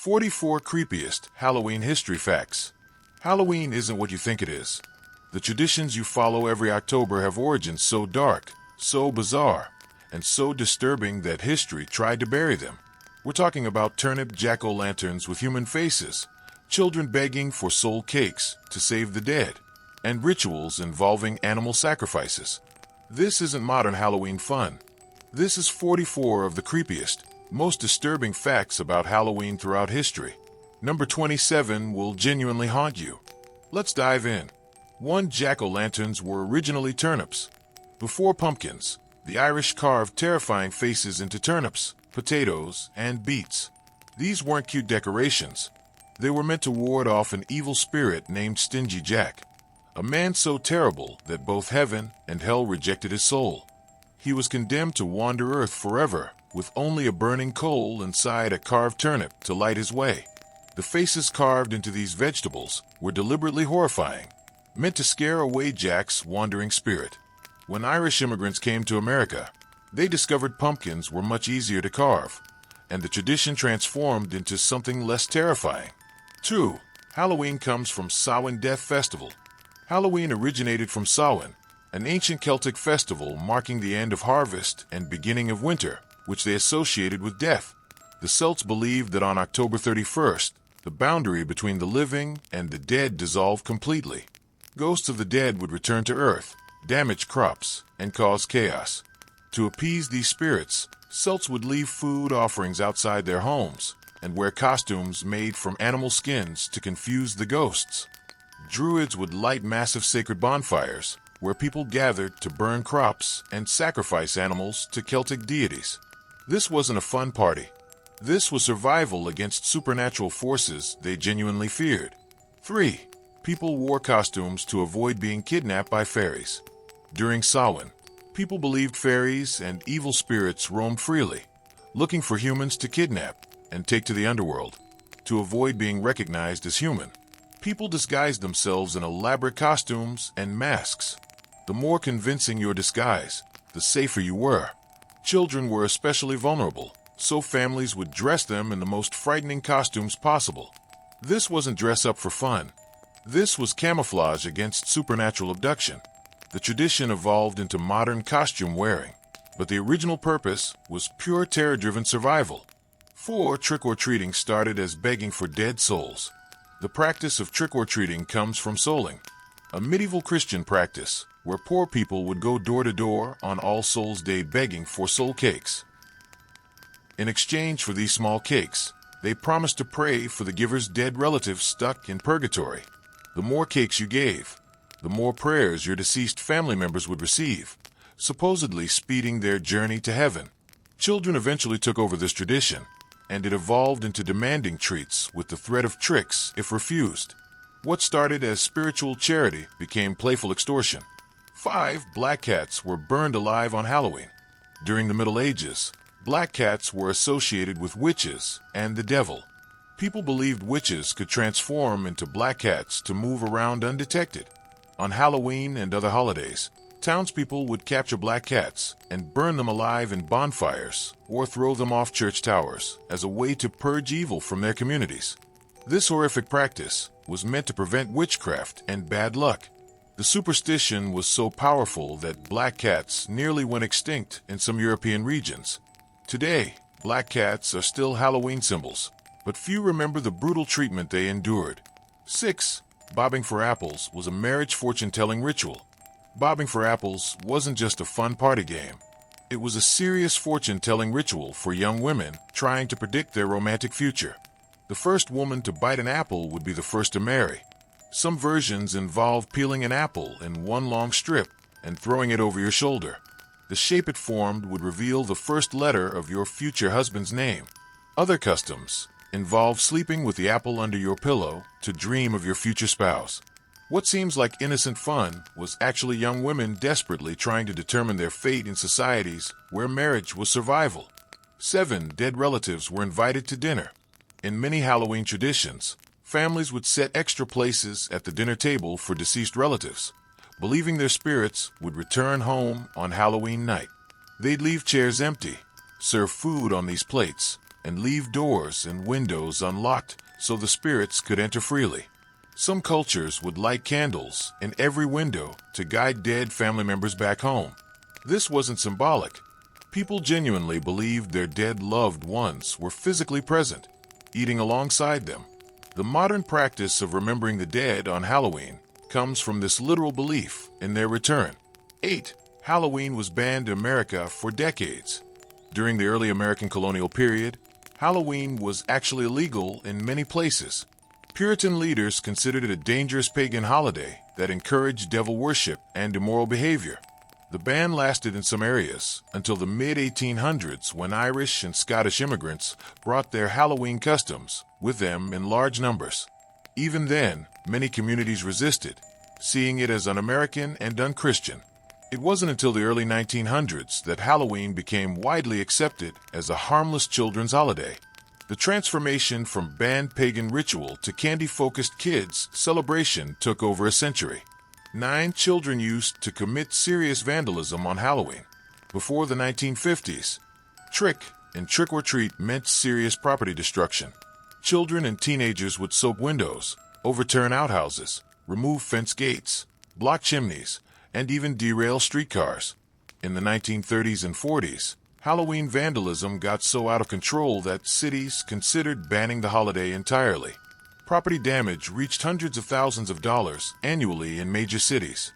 44 Creepiest Halloween History Facts. Halloween isn't what you think it is. The traditions you follow every October have origins so dark, so bizarre, and so disturbing that history tried to bury them. We're talking about turnip jack-o'-lanterns with human faces, children begging for soul cakes to save the dead, and rituals involving animal sacrifices. This isn't modern Halloween fun. This is 44 of the creepiest, most disturbing facts about Halloween throughout history. Number 27 will genuinely haunt you. Let's dive in. 1. Jack-o'-lanterns were originally turnips. Before pumpkins, the Irish carved terrifying faces into turnips, potatoes, and beets. These weren't cute decorations. They were meant to ward off an evil spirit named Stingy Jack, a man so terrible that both heaven and hell rejected his soul. He was condemned to wander earth forever, with only a burning coal inside a carved turnip to light his way. The faces carved into these vegetables were deliberately horrifying, meant to scare away Jack's wandering spirit. When Irish immigrants came to America, they discovered pumpkins were much easier to carve, and the tradition transformed into something less terrifying. 2. Halloween comes from Samhain Death Festival. Halloween originated from Samhain, an ancient Celtic festival marking the end of harvest and beginning of winter, which they associated with death. The Celts believed that on October 31st, the boundary between the living and the dead dissolved completely. Ghosts of the dead would return to Earth, damage crops, and cause chaos. To appease these spirits, Celts would leave food offerings outside their homes and wear costumes made from animal skins to confuse the ghosts. Druids would light massive sacred bonfires where people gathered to burn crops and sacrifice animals to Celtic deities. This wasn't a fun party. This was survival against supernatural forces they genuinely feared. 3. People wore costumes to avoid being kidnapped by fairies. During Samhain, people believed fairies and evil spirits roamed freely, looking for humans to kidnap and take to the underworld. To avoid being recognized as human, people disguised themselves in elaborate costumes and masks. The more convincing your disguise, the safer you were. Children were especially vulnerable, so families would dress them in the most frightening costumes possible. This wasn't dress up for fun. This was camouflage against supernatural abduction. The tradition evolved into modern costume wearing, but the original purpose was pure terror-driven survival. 4. Trick-or-treating started as begging for dead souls. The practice of trick-or-treating comes from souling, a medieval Christian practice where poor people would go door to door on All Souls' Day begging for soul cakes. In exchange for these small cakes, they promised to pray for the giver's dead relatives stuck in purgatory. The more cakes you gave, the more prayers your deceased family members would receive, supposedly speeding their journey to heaven. Children eventually took over this tradition, and it evolved into demanding treats with the threat of tricks if refused. What started as spiritual charity became playful extortion. 5. Black cats were burned alive on Halloween. During the Middle Ages, black cats were associated with witches and the devil. People believed witches could transform into black cats to move around undetected. On Halloween and other holidays, townspeople would capture black cats and burn them alive in bonfires or throw them off church towers as a way to purge evil from their communities. This horrific practice was meant to prevent witchcraft and bad luck. The superstition was so powerful that black cats nearly went extinct in some European regions. Today, black cats are still Halloween symbols, but few remember the brutal treatment they endured. 6. Bobbing for apples was a marriage fortune-telling ritual. Bobbing for apples wasn't just a fun party game. It was a serious fortune-telling ritual for young women trying to predict their romantic future. The first woman to bite an apple would be the first to marry. Some versions involve peeling an apple in one long strip and throwing it over your shoulder. The shape it formed would reveal the first letter of your future husband's name. Other customs involve sleeping with the apple under your pillow to dream of your future spouse. What seems like innocent fun was actually young women desperately trying to determine their fate in societies where marriage was survival. 7. Dead relatives were invited to dinner. In many Halloween traditions, families would set extra places at the dinner table for deceased relatives, believing their spirits would return home on Halloween night. They'd leave chairs empty, serve food on these plates, and leave doors and windows unlocked so the spirits could enter freely. Some cultures would light candles in every window to guide dead family members back home. This wasn't symbolic. People genuinely believed their dead loved ones were physically present, eating alongside them. The modern practice of remembering the dead on Halloween comes from this literal belief in their return. 8. Halloween was banned in America for decades. During the early American colonial period, Halloween was actually illegal in many places. Puritan leaders considered it a dangerous pagan holiday that encouraged devil worship and immoral behavior. The ban lasted in some areas until the mid-1800s when Irish and Scottish immigrants brought their Halloween customs with them in large numbers. Even then, many communities resisted, seeing it as un-American and un-Christian. It wasn't until the early 1900s that Halloween became widely accepted as a harmless children's holiday. The transformation from banned pagan ritual to candy-focused kids' celebration took over a century. 9. Children used to commit serious vandalism on Halloween. Before the 1950s, trick and trick-or-treat meant serious property destruction. Children and teenagers would soak windows, overturn outhouses, remove fence gates, block chimneys, and even derail streetcars. In the 1930s and 40s, Halloween vandalism got so out of control that cities considered banning the holiday entirely. Property damage reached hundreds of thousands of dollars annually in major cities.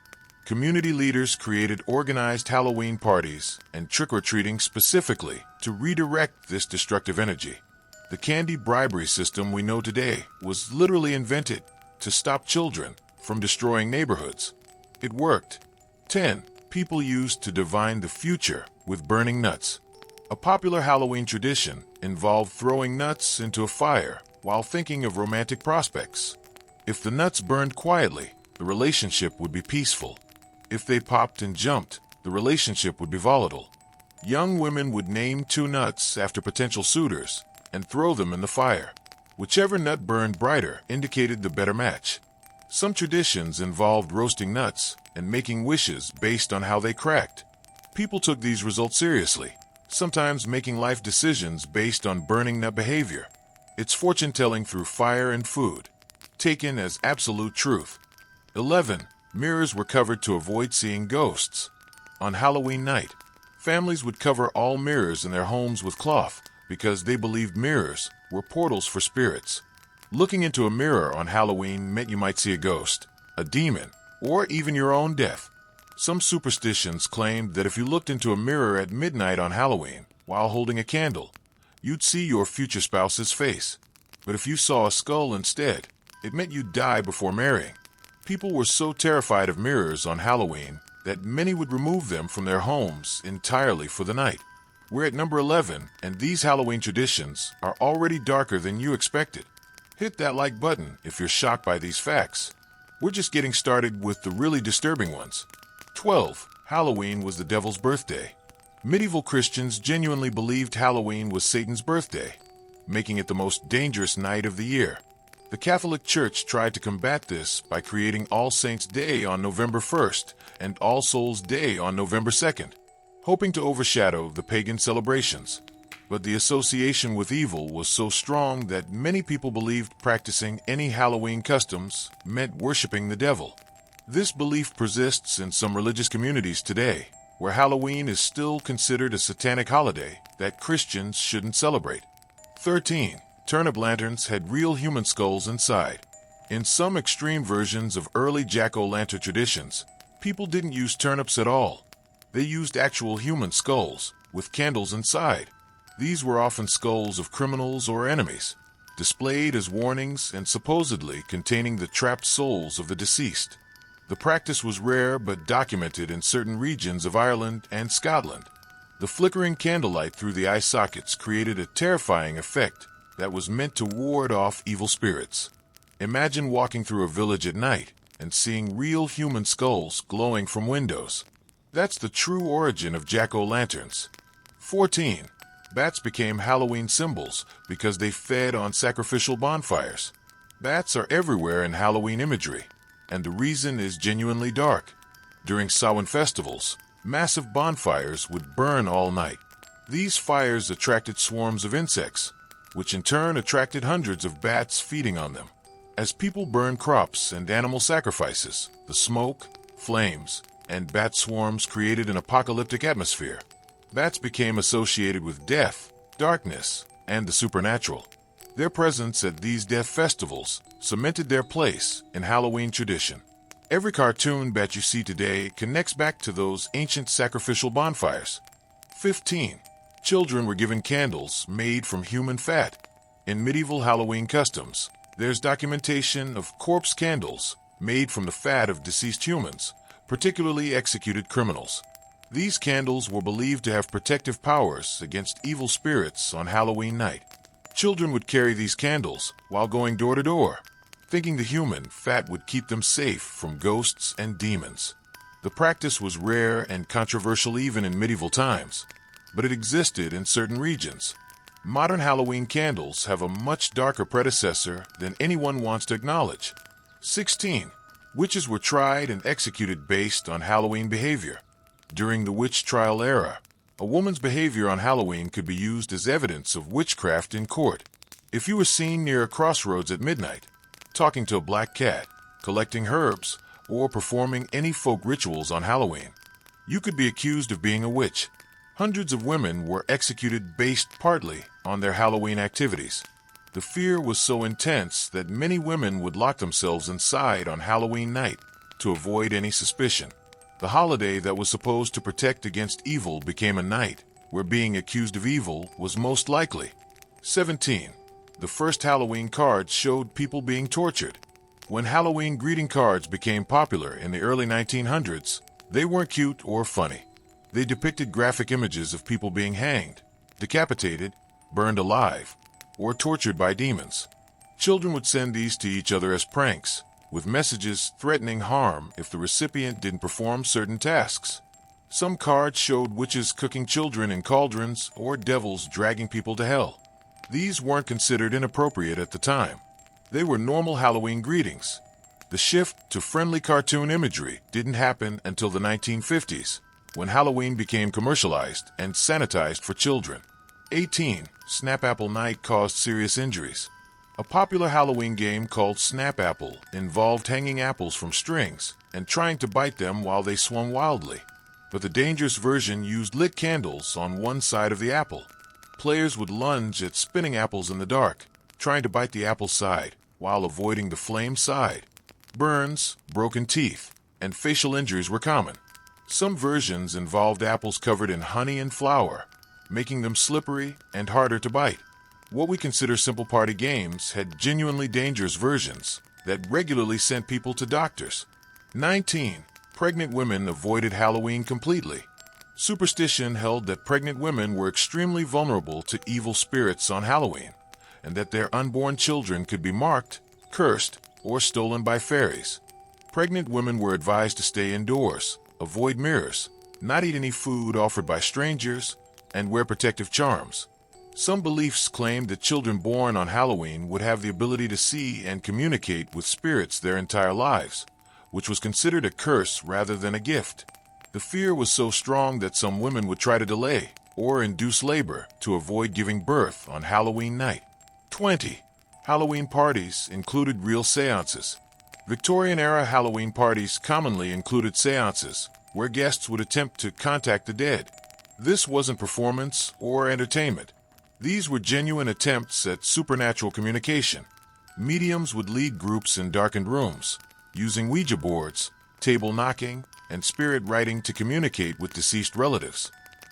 Community leaders created organized Halloween parties and trick-or-treating specifically to redirect this destructive energy. The candy bribery system we know today was literally invented to stop children from destroying neighborhoods. It worked. 10. People used to divine the future with burning nuts. A popular Halloween tradition involved throwing nuts into a fire while thinking of romantic prospects. If the nuts burned quietly, the relationship would be peaceful. If they popped and jumped, the relationship would be volatile. Young women would name 2 nuts after potential suitors and throw them in the fire. Whichever nut burned brighter indicated the better match. Some traditions involved roasting nuts and making wishes based on how they cracked. People took these results seriously, sometimes making life decisions based on burning nut behavior. It's fortune-telling through fire and food, taken as absolute truth. 11. Mirrors were covered to avoid seeing ghosts. On Halloween night, families would cover all mirrors in their homes with cloth because they believed mirrors were portals for spirits. Looking into a mirror on Halloween meant you might see a ghost, a demon, or even your own death. Some superstitions claimed that if you looked into a mirror at midnight on Halloween while holding a candle, you'd see your future spouse's face. But if you saw a skull instead, it meant you'd die before marrying. People were so terrified of mirrors on Halloween that many would remove them from their homes entirely for the night. We're at number 11, and these Halloween traditions are already darker than you expected. Hit that like button if you're shocked by these facts. We're just getting started with the really disturbing ones. 12. Halloween was the devil's birthday. Medieval Christians genuinely believed Halloween was Satan's birthday, making it the most dangerous night of the year. The Catholic Church tried to combat this by creating All Saints' Day on November 1st and All Souls' Day on November 2nd, hoping to overshadow the pagan celebrations. But the association with evil was so strong that many people believed practicing any Halloween customs meant worshiping the devil. This belief persists in some religious communities today, where Halloween is still considered a satanic holiday that Christians shouldn't celebrate. 13. Turnip lanterns had real human skulls inside. In some extreme versions of early jack-o'-lantern traditions, people didn't use turnips at all. They used actual human skulls, with candles inside. These were often skulls of criminals or enemies, displayed as warnings and supposedly containing the trapped souls of the deceased. The practice was rare but documented in certain regions of Ireland and Scotland. The flickering candlelight through the eye sockets created a terrifying effect that was meant to ward off evil spirits. Imagine walking through a village at night and seeing real human skulls glowing from windows. That's the true origin of jack-o'-lanterns. 14. Bats became Halloween symbols because they fed on sacrificial bonfires. Bats are everywhere in Halloween imagery, and the reason is genuinely dark. During Samhain festivals, massive bonfires would burn all night. These fires attracted swarms of insects, which in turn attracted hundreds of bats feeding on them. As people burned crops and animal sacrifices, the smoke, flames, and bat swarms created an apocalyptic atmosphere. Bats became associated with death, darkness, and the supernatural. Their presence at these death festivals cemented their place in Halloween tradition. Every cartoon bat you see today connects back to those ancient sacrificial bonfires. 15. Children were given candles made from human fat. In medieval Halloween customs, there's documentation of corpse candles made from the fat of deceased humans, particularly executed criminals. These candles were believed to have protective powers against evil spirits on Halloween night. Children would carry these candles while going door to door, thinking the human fat would keep them safe from ghosts and demons. The practice was rare and controversial even in medieval times, but it existed in certain regions. Modern Halloween candles have a much darker predecessor than anyone wants to acknowledge. 16. Witches were tried and executed based on Halloween behavior. During the witch trial era, a woman's behavior on Halloween could be used as evidence of witchcraft in court. If you were seen near a crossroads at midnight, talking to a black cat, collecting herbs, or performing any folk rituals on Halloween, you could be accused of being a witch. Hundreds of women were executed based partly on their Halloween activities. The fear was so intense that many women would lock themselves inside on Halloween night to avoid any suspicion. The holiday that was supposed to protect against evil became a night where being accused of evil was most likely. 17. The first Halloween cards showed people being tortured. When Halloween greeting cards became popular in the early 1900s, they weren't cute or funny. They depicted graphic images of people being hanged, decapitated, burned alive, or tortured by demons. Children would send these to each other as pranks, with messages threatening harm if the recipient didn't perform certain tasks. Some cards showed witches cooking children in cauldrons or devils dragging people to hell. These weren't considered inappropriate at the time. They were normal Halloween greetings. The shift to friendly cartoon imagery didn't happen until the 1950s, when Halloween became commercialized and sanitized for children. 18. Snap Apple Night caused serious injuries. A popular Halloween game called Snap Apple involved hanging apples from strings and trying to bite them while they swung wildly. But the dangerous version used lit candles on one side of the apple. Players would lunge at spinning apples in the dark, trying to bite the apple side while avoiding the flame side. Burns, broken teeth, and facial injuries were common. Some versions involved apples covered in honey and flour, making them slippery and harder to bite. What we consider simple party games had genuinely dangerous versions that regularly sent people to doctors. 19. Pregnant women avoided Halloween completely. Superstition held that pregnant women were extremely vulnerable to evil spirits on Halloween, and that their unborn children could be marked, cursed, or stolen by fairies. Pregnant women were advised to stay indoors, avoid mirrors, not eat any food offered by strangers, and wear protective charms. Some beliefs claimed that children born on Halloween would have the ability to see and communicate with spirits their entire lives, which was considered a curse rather than a gift. The fear was so strong that some women would try to delay or induce labor to avoid giving birth on Halloween night. 20. Halloween parties included real seances. Victorian-era Halloween parties commonly included seances, where guests would attempt to contact the dead. This wasn't performance or entertainment. These were genuine attempts at supernatural communication. Mediums would lead groups in darkened rooms, using Ouija boards, table knocking, and spirit writing to communicate with deceased relatives.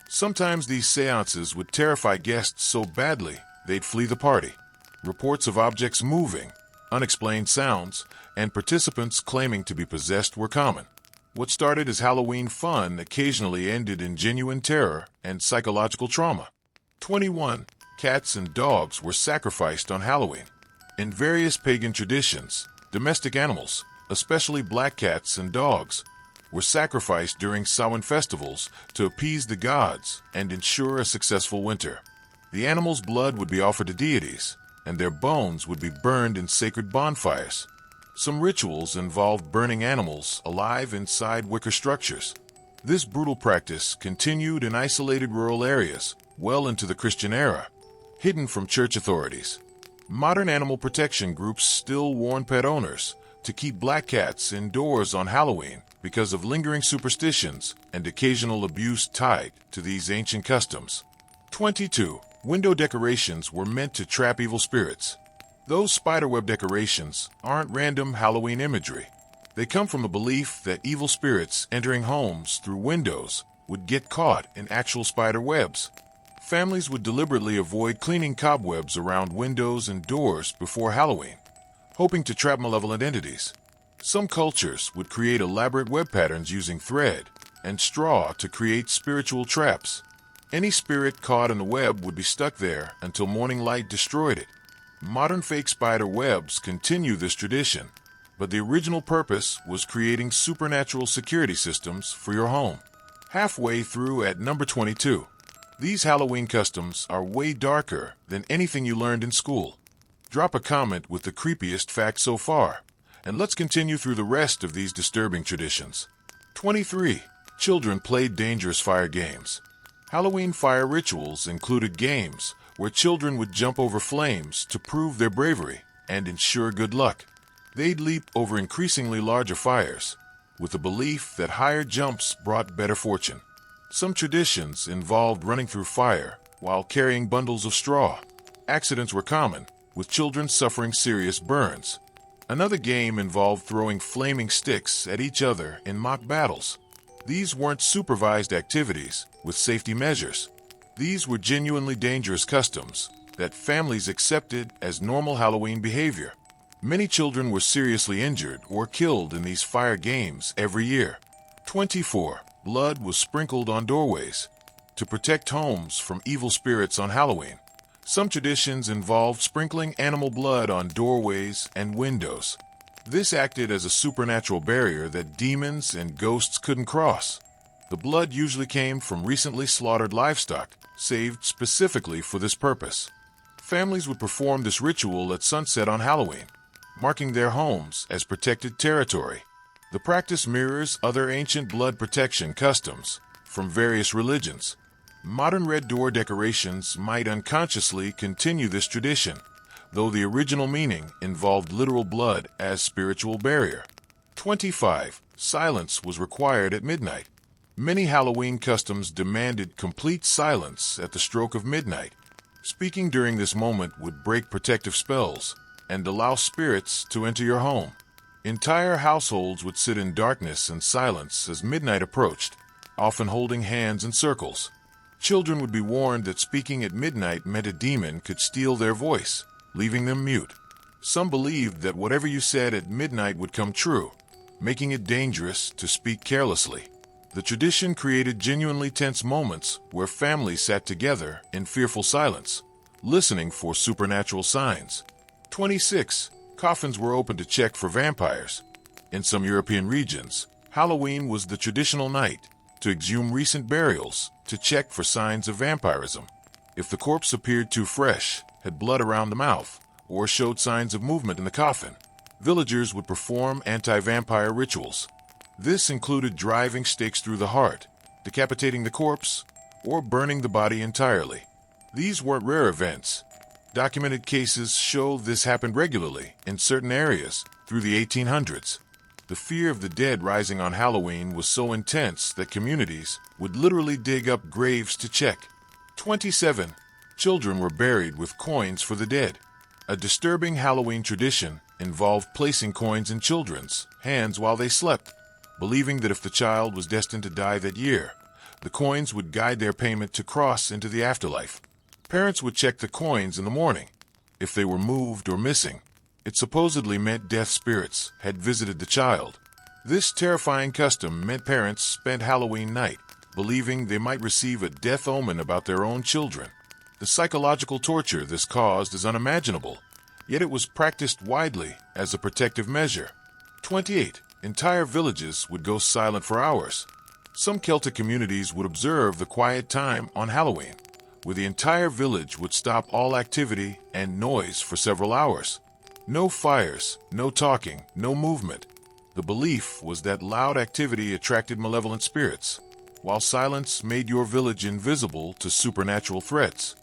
Sometimes these seances would terrify guests so badly they'd flee the party. Reports of objects moving, unexplained sounds, and participants claiming to be possessed were common. What started as Halloween fun occasionally ended in genuine terror and psychological trauma. 21. Cats and dogs were sacrificed on Halloween. In various pagan traditions, domestic animals, especially black cats and dogs, were sacrificed during Samhain festivals to appease the gods and ensure a successful winter. The animals' blood would be offered to deities, and their bones would be burned in sacred bonfires. Some rituals involved burning animals alive inside wicker structures. This brutal practice continued in isolated rural areas well into the Christian era. hidden from church authorities. Modern animal protection groups still warn pet owners to keep black cats indoors on Halloween because of lingering superstitions and occasional abuse tied to these ancient customs. 22. Window decorations were meant to trap evil spirits. Those spiderweb decorations aren't random Halloween imagery. They come from a belief that evil spirits entering homes through windows would get caught in actual spider webs. Families would deliberately avoid cleaning cobwebs around windows and doors before Halloween, hoping to trap malevolent entities. Some cultures would create elaborate web patterns using thread and straw to create spiritual traps. Any spirit caught in the web would be stuck there until morning light destroyed it. Modern fake spider webs continue this tradition, but the original purpose was creating supernatural security systems for your home. Halfway through at number 22. These Halloween customs are way darker than anything you learned in school. Drop a comment with the creepiest fact so far, and let's continue through the rest of these disturbing traditions. 23. Children played dangerous fire games. Halloween fire rituals included games where children would jump over flames to prove their bravery and ensure good luck. They'd leap over increasingly larger fires, with the belief that higher jumps brought better fortune. Some traditions involved running through fire while carrying bundles of straw. Accidents were common, with children suffering serious burns. Another game involved throwing flaming sticks at each other in mock battles. These weren't supervised activities with safety measures. These were genuinely dangerous customs that families accepted as normal Halloween behavior. Many children were seriously injured or killed in these fire games every year. 24. Blood was sprinkled on doorways to protect homes from evil spirits on Halloween. Some traditions involved sprinkling animal blood on doorways and windows. This acted as a supernatural barrier that demons and ghosts couldn't cross. The blood usually came from recently slaughtered livestock, saved specifically for this purpose. Families would perform this ritual at sunset on Halloween, marking their homes as protected territory. The practice mirrors other ancient blood protection customs from various religions. Modern red door decorations might unconsciously continue this tradition, though the original meaning involved literal blood as spiritual barrier. 25. Silence was required at midnight. Many Halloween customs demanded complete silence at the stroke of midnight. Speaking during this moment would break protective spells and allow spirits to enter your home. Entire households would sit in darkness and silence as midnight approached, often holding hands in circles. Children would be warned that speaking at midnight meant a demon could steal their voice, leaving them mute. Some believed that whatever you said at midnight would come true, making it dangerous to speak carelessly. The tradition created genuinely tense moments where families sat together in fearful silence, listening for supernatural signs. 26. Coffins were opened to check for vampires. In some European regions, Halloween was the traditional night to exhume recent burials to check for signs of vampirism. If the corpse appeared too fresh, had blood around the mouth, or showed signs of movement in the coffin, villagers would perform anti-vampire rituals. This included driving stakes through the heart, decapitating the corpse, or burning the body entirely. These weren't rare events. Documented cases show this happened regularly in certain areas through the 1800s. The fear of the dead rising on Halloween was so intense that communities would literally dig up graves to check. 27. Children were buried with coins for the dead. A disturbing Halloween tradition involved placing coins in children's hands while they slept, believing that if the child was destined to die that year, the coins would guide their payment to cross into the afterlife. Parents would check the coins in the morning. If they were moved or missing, it supposedly meant death spirits had visited the child. This terrifying custom meant parents spent Halloween night believing they might receive a death omen about their own children. The psychological torture this caused is unimaginable, yet it was practiced widely as a protective measure. 28. Entire villages would go silent for hours. Some Celtic communities would observe the quiet time on Halloween, where the entire village would stop all activity and noise for several hours. No fires, no talking, no movement. The belief was that loud activity attracted malevolent spirits, while silence made your village invisible to supernatural threats.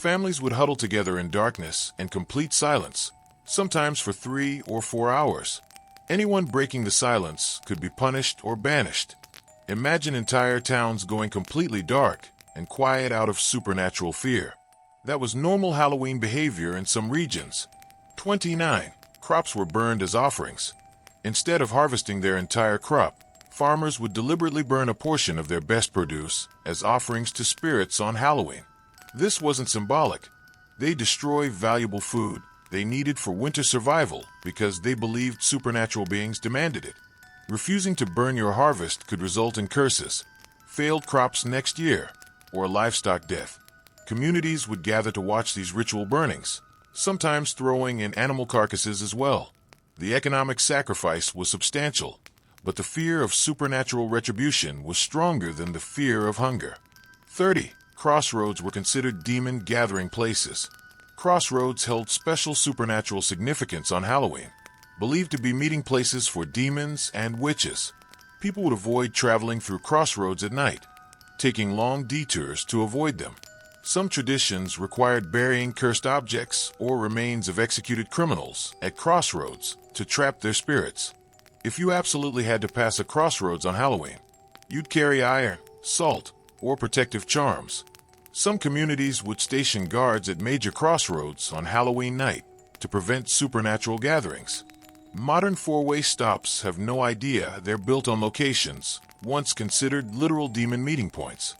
Families would huddle together in darkness and complete silence, sometimes for 3 or 4 hours. Anyone breaking the silence could be punished or banished. Imagine entire towns going completely dark and quiet out of supernatural fear. That was normal Halloween behavior in some regions. 29. Crops were burned as offerings. Instead of harvesting their entire crop, farmers would deliberately burn a portion of their best produce as offerings to spirits on Halloween. This wasn't symbolic. They destroyed valuable food they needed for winter survival because they believed supernatural beings demanded it. Refusing to burn your harvest could result in curses, failed crops next year, or livestock death. Communities would gather to watch these ritual burnings, sometimes throwing in animal carcasses as well. The economic sacrifice was substantial, but the fear of supernatural retribution was stronger than the fear of hunger. 30. Crossroads were considered demon gathering places. Crossroads held special supernatural significance on Halloween, believed to be meeting places for demons and witches. People would avoid traveling through crossroads at night, taking long detours to avoid them. Some traditions required burying cursed objects or remains of executed criminals at crossroads to trap their spirits. If you absolutely had to pass a crossroads on Halloween, you'd carry iron, salt, or protective charms. Some communities would station guards at major crossroads on Halloween night to prevent supernatural gatherings. Modern four-way stops have no idea they're built on locations once considered literal demon meeting points.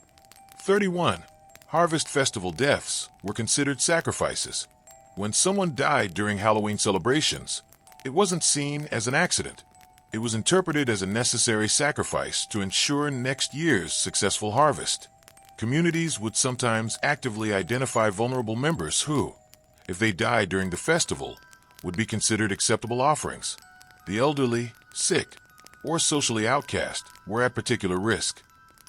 31. Harvest festival deaths were considered sacrifices. When someone died during Halloween celebrations, it wasn't seen as an accident. It was interpreted as a necessary sacrifice to ensure next year's successful harvest. Communities would sometimes actively identify vulnerable members who, if they died during the festival, would be considered acceptable offerings. The elderly, sick, or socially outcast were at particular risk.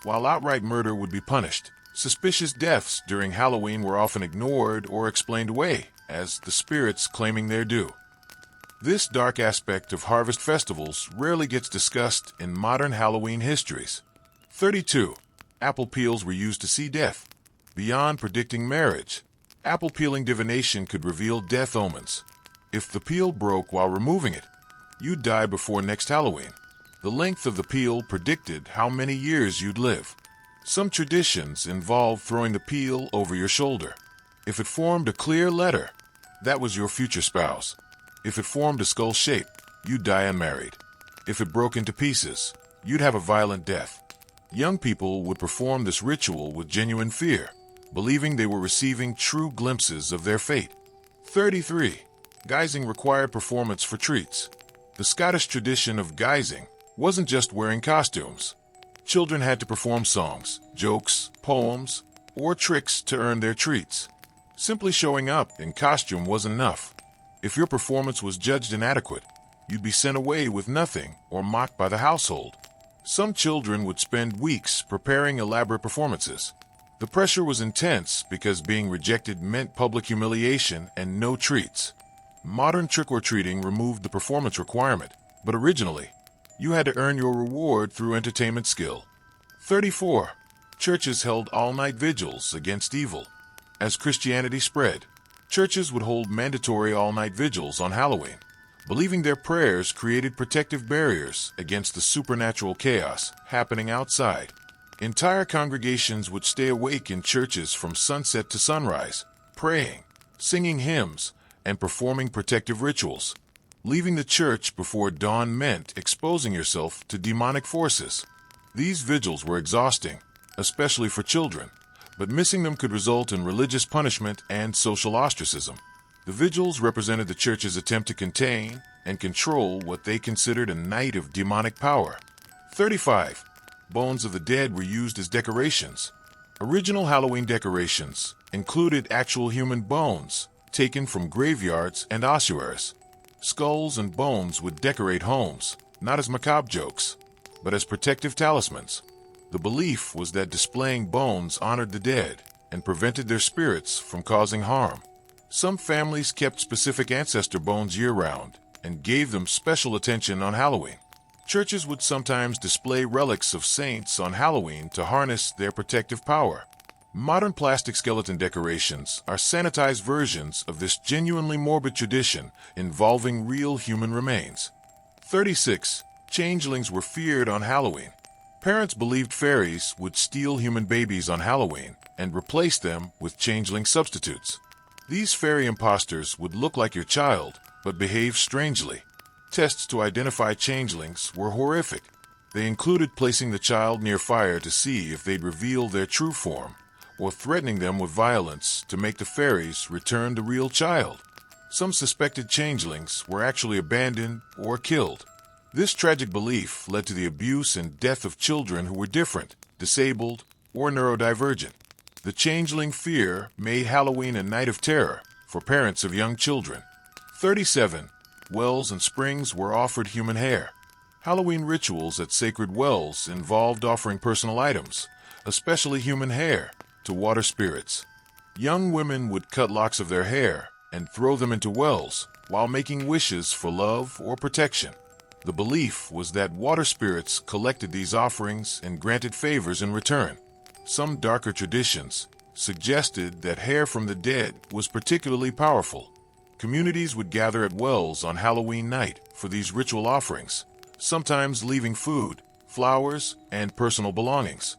While outright murder would be punished, suspicious deaths during Halloween were often ignored or explained away as the spirits claiming their due. This dark aspect of harvest festivals rarely gets discussed in modern Halloween histories. 32. Apple peels were used to see death. Beyond predicting marriage, apple peeling divination could reveal death omens. If the peel broke while removing it, you'd die before next Halloween. The length of the peel predicted how many years you'd live. Some traditions involve throwing the peel over your shoulder. If it formed a clear letter, that was your future spouse. If it formed a skull shape, you'd die unmarried. If it broke into pieces, you'd have a violent death. Young people would perform this ritual with genuine fear, believing they were receiving true glimpses of their fate. 33. Guising required performance for treats. The Scottish tradition of guising wasn't just wearing costumes. Children had to perform songs, jokes, poems, or tricks to earn their treats. Simply showing up in costume wasn't enough. If your performance was judged inadequate, you'd be sent away with nothing or mocked by the household. Some children would spend weeks preparing elaborate performances. The pressure was intense because being rejected meant public humiliation and no treats. Modern trick-or-treating removed the performance requirement, but originally, you had to earn your reward through entertainment skill. 34. Churches held all-night vigils against evil. As Christianity spread, churches would hold mandatory all-night vigils on Halloween, believing their prayers created protective barriers against the supernatural chaos happening outside. Entire congregations would stay awake in churches from sunset to sunrise, praying, singing hymns, and performing protective rituals. Leaving the church before dawn meant exposing yourself to demonic forces. These vigils were exhausting, especially for children, but missing them could result in religious punishment and social ostracism. The vigils represented the church's attempt to contain and control what they considered a night of demonic power. 35. Bones of the dead were used as decorations. Original Halloween decorations included actual human bones taken from graveyards and ossuaries. Skulls and bones would decorate homes, not as macabre jokes, but as protective talismans. The belief was that displaying bones honored the dead and prevented their spirits from causing harm. Some families kept specific ancestor bones year-round and gave them special attention on Halloween. Churches would sometimes display relics of saints on Halloween to harness their protective power. Modern plastic skeleton decorations are sanitized versions of this genuinely morbid tradition involving real human remains. 36. Changelings were feared on Halloween. Parents believed fairies would steal human babies on Halloween and replace them with changeling substitutes. These fairy imposters would look like your child, but behave strangely. Tests to identify changelings were horrific. They included placing the child near fire to see if they'd reveal their true form, or threatening them with violence to make the fairies return the real child. Some suspected changelings were actually abandoned or killed. This tragic belief led to the abuse and death of children who were different, disabled, or neurodivergent. The changeling fear made Halloween a night of terror for parents of young children. 37. Wells and springs were offered human hair. Halloween rituals at sacred wells involved offering personal items, especially human hair, to water spirits. Young women would cut locks of their hair and throw them into wells while making wishes for love or protection. The belief was that water spirits collected these offerings and granted favors in return. Some darker traditions suggested that hair from the dead was particularly powerful. Communities would gather at wells on Halloween night for these ritual offerings, sometimes leaving food, flowers, and personal belongings.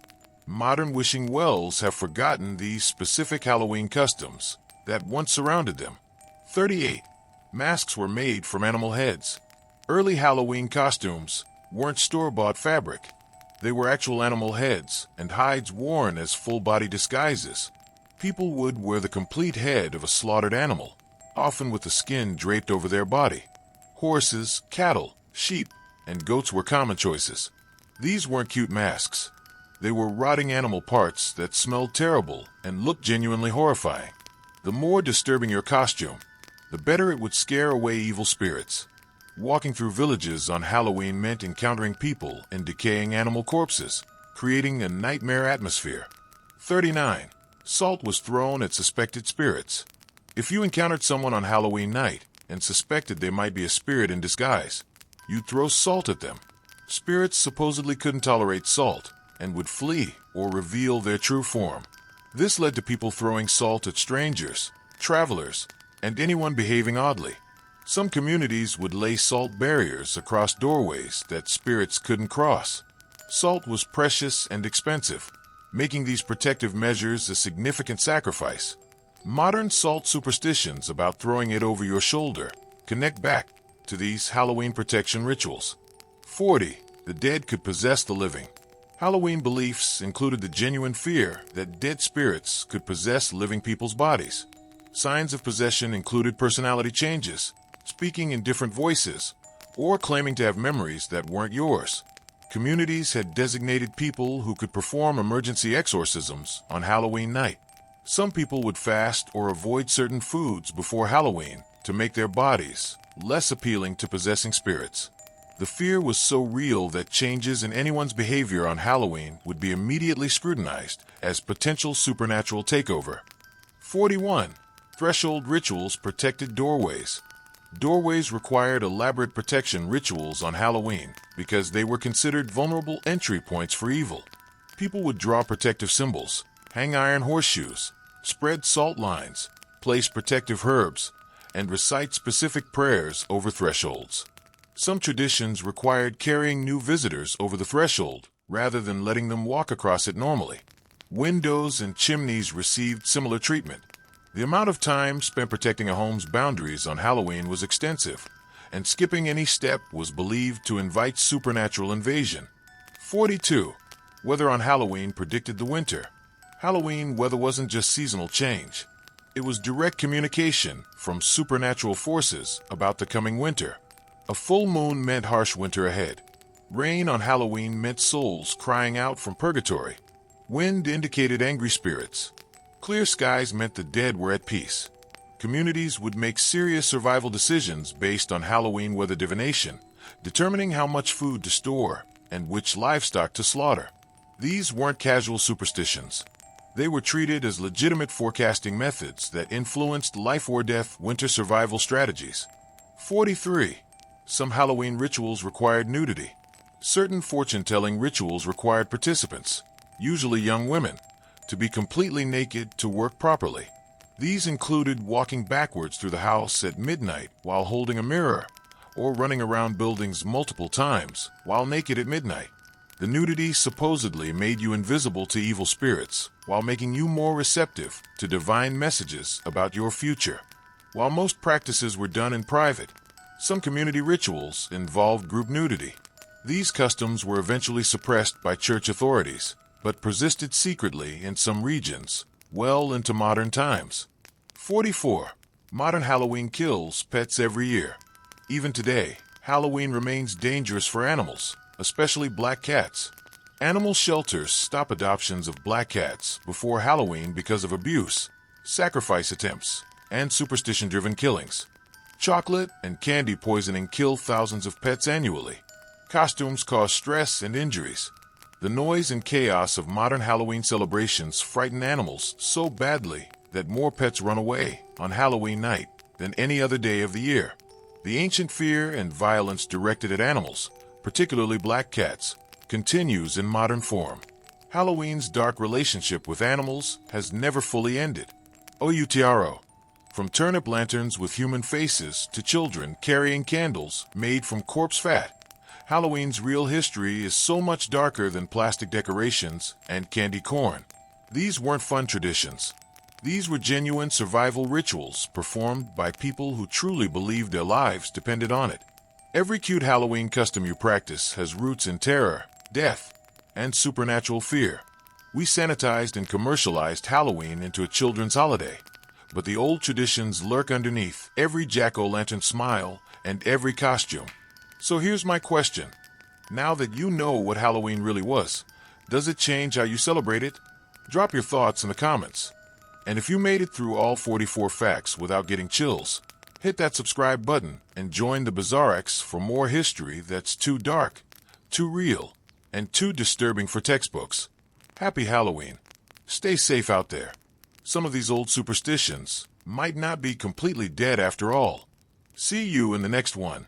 Modern wishing wells have forgotten these specific Halloween customs that once surrounded them. 38. Masks were made from animal heads. Early Halloween costumes weren't store-bought fabric. They were actual animal heads and hides worn as full-body disguises. People would wear the complete head of a slaughtered animal, often with the skin draped over their body. Horses, cattle, sheep, and goats were common choices. These weren't cute masks. They were rotting animal parts that smelled terrible and looked genuinely horrifying. The more disturbing your costume, the better it would scare away evil spirits. Walking through villages on Halloween meant encountering people and decaying animal corpses, creating a nightmare atmosphere. 39. Salt was thrown at suspected spirits. If you encountered someone on Halloween night and suspected they might be a spirit in disguise, you'd throw salt at them. Spirits supposedly couldn't tolerate salt and would flee or reveal their true form. This led to people throwing salt at strangers, travelers, and anyone behaving oddly. Some communities would lay salt barriers across doorways that spirits couldn't cross. Salt was precious and expensive, making these protective measures a significant sacrifice. Modern salt superstitions about throwing it over your shoulder connect back to these Halloween protection rituals. 40. The dead could possess the living. Halloween beliefs included the genuine fear that dead spirits could possess living people's bodies. Signs of possession included personality changes, speaking in different voices, or claiming to have memories that weren't yours. Communities had designated people who could perform emergency exorcisms on Halloween night. Some people would fast or avoid certain foods before Halloween to make their bodies less appealing to possessing spirits. The fear was so real that changes in anyone's behavior on Halloween would be immediately scrutinized as potential supernatural takeover. 41. Threshold rituals protected doorways. Doorways required elaborate protection rituals on Halloween because they were considered vulnerable entry points for evil. People would draw protective symbols, hang iron horseshoes, spread salt lines, place protective herbs, and recite specific prayers over thresholds. Some traditions required carrying new visitors over the threshold rather than letting them walk across it normally. Windows and chimneys received similar treatment. The amount of time spent protecting a home's boundaries on Halloween was extensive, and skipping any step was believed to invite supernatural invasion. 42. Weather on Halloween predicted the winter. Halloween weather wasn't just seasonal change. It was direct communication from supernatural forces about the coming winter. A full moon meant harsh winter ahead. Rain on Halloween meant souls crying out from purgatory. Wind indicated angry spirits. Clear skies meant the dead were at peace. Communities would make serious survival decisions based on Halloween weather divination, determining how much food to store and which livestock to slaughter. These weren't casual superstitions. They were treated as legitimate forecasting methods that influenced life or death winter survival strategies. 43. Some Halloween rituals required nudity. Certain fortune-telling rituals required participants, usually young women, to be completely naked to work properly. These included walking backwards through the house at midnight while holding a mirror, or running around buildings multiple times while naked at midnight. The nudity supposedly made you invisible to evil spirits, while making you more receptive to divine messages about your future. While most practices were done in private, some community rituals involved group nudity. These customs were eventually suppressed by church authorities, but persisted secretly in some regions well into modern times. 44. Modern Halloween kills pets every year. Even today, Halloween remains dangerous for animals, especially black cats. Animal shelters stop adoptions of black cats before Halloween because of abuse, sacrifice attempts, and superstition-driven killings. Chocolate and candy poisoning kill thousands of pets annually. Costumes cause stress and injuries. The noise and chaos of modern Halloween celebrations frighten animals so badly that more pets run away on Halloween night than any other day of the year. The ancient fear and violence directed at animals, particularly black cats, continues in modern form. Halloween's dark relationship with animals has never fully ended. Outro. From turnip lanterns with human faces to children carrying candles made from corpse fat, Halloween's real history is so much darker than plastic decorations and candy corn. These weren't fun traditions. These were genuine survival rituals performed by people who truly believed their lives depended on it. Every cute Halloween custom you practice has roots in terror, death, and supernatural fear. We sanitized and commercialized Halloween into a children's holiday, but the old traditions lurk underneath every jack-o'-lantern smile and every costume. So here's my question. Now that you know what Halloween really was, does it change how you celebrate it? Drop your thoughts in the comments. And if you made it through all 44 facts without getting chills, hit that subscribe button and join the BizarreX for more history that's too dark, too real, and too disturbing for textbooks. Happy Halloween. Stay safe out there. Some of these old superstitions might not be completely dead after all. See you in the next one.